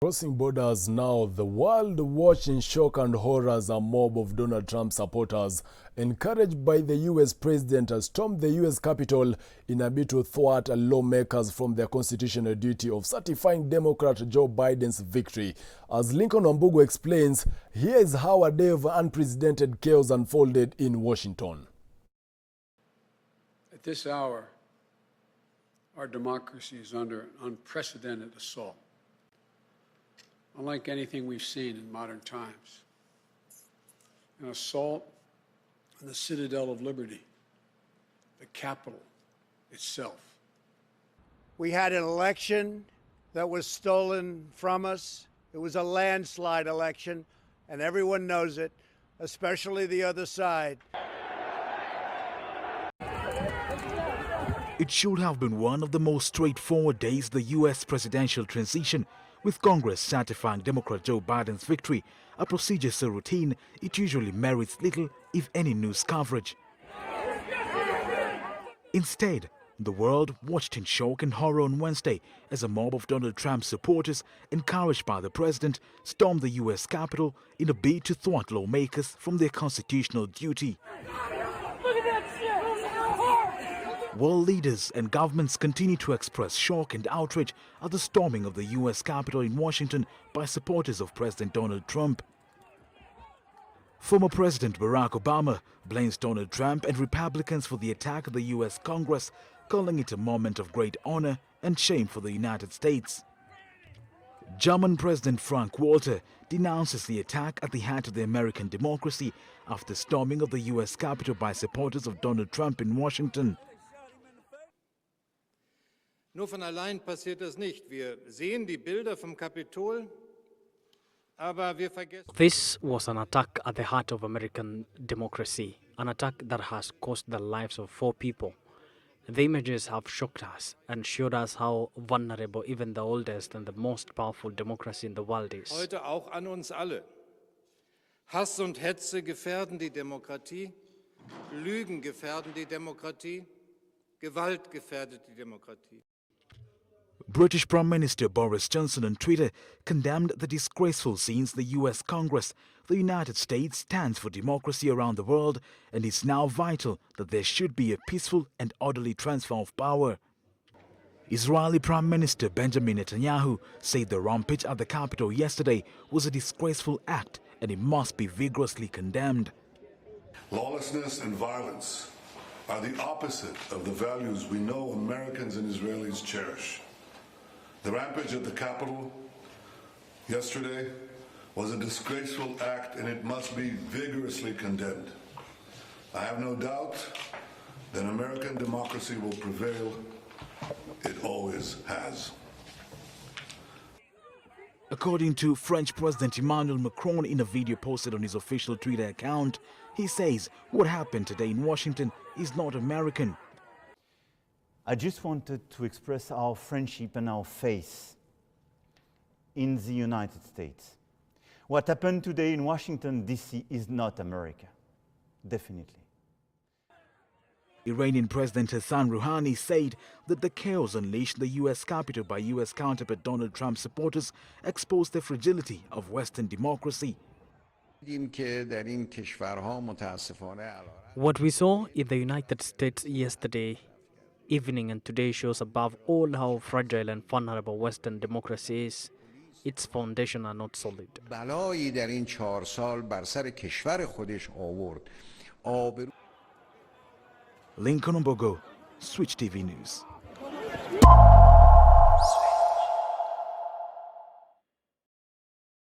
Crossing borders now, the world watched in shock and horror as a mob of Donald Trump supporters, encouraged by the U.S. president, stormed the U.S. Capitol in a bid to thwart lawmakers from their constitutional duty of certifying Democrat Joe Biden's victory. As Lincoln Wambugu explains, here is how a day of unprecedented chaos unfolded in Washington. At this hour, our democracy is under an unprecedented assault, unlike anything we've seen in modern times. An assault on the citadel of liberty, the Capitol itself. We had an election that was stolen from us. It was a landslide election, and everyone knows it, especially the other side. It should have been one of the most straightforward days of the U.S. presidential transition, with Congress certifying Democrat Joe Biden's victory, a procedure so routine it usually merits little, if any, news coverage. Instead, the world watched in shock and horror on Wednesday as a mob of Donald Trump supporters, encouraged by the president, stormed the U.S. Capitol in a bid to thwart lawmakers from their constitutional duty. World leaders and governments continue to express shock and outrage at the storming of the U.S. Capitol in Washington by supporters of President Donald Trump. Former President Barack Obama blames Donald Trump and Republicans for the attack of the U.S. Congress, calling it a moment of great honor and shame for the United States. German President Frank Walter denounces the attack at the heart of the American democracy after storming of the U.S. Capitol by supporters of Donald Trump in Washington. Nur von allein passiert das nicht. Wir sehen die Bilder vom Kapitol, aber wir vergessen. This was an attack at the heart of American democracy, an attack that has cost the lives of 4 people. The images have shocked us and showed us how vulnerable even the oldest and the most powerful democracy in the world is. Heute auch an uns alle. Hass und Hetze gefährden die Demokratie, Lügen gefährden die Demokratie, Gewalt gefährdet die Demokratie. British Prime Minister Boris Johnson on Twitter condemned the disgraceful scenes in the U.S. Congress. The United States stands for democracy around the world, and it's now vital that there should be a peaceful and orderly transfer of power. Israeli Prime Minister Benjamin Netanyahu said the rampage at the Capitol yesterday was a disgraceful act and it must be vigorously condemned. Lawlessness and violence are the opposite of the values we know Americans and Israelis cherish. The rampage at the Capitol yesterday was a disgraceful act and it must be vigorously condemned. I have no doubt that American democracy will prevail. It always has. According to French President Emmanuel Macron in a video posted on his official Twitter account, he says what happened today in Washington is not American. I just wanted to express our friendship and our faith in the United States. What happened today in Washington, D.C. is not America, definitely. Iranian President Hassan Rouhani said that the chaos unleashed in the U.S. Capitol by U.S. counterpart Donald Trump supporters exposed the fragility of Western democracy. What we saw in the United States yesterday evening and today shows above all how fragile and vulnerable Western democracy is. Its foundation are not solid. Lincoln Wambugu, Switch TV News.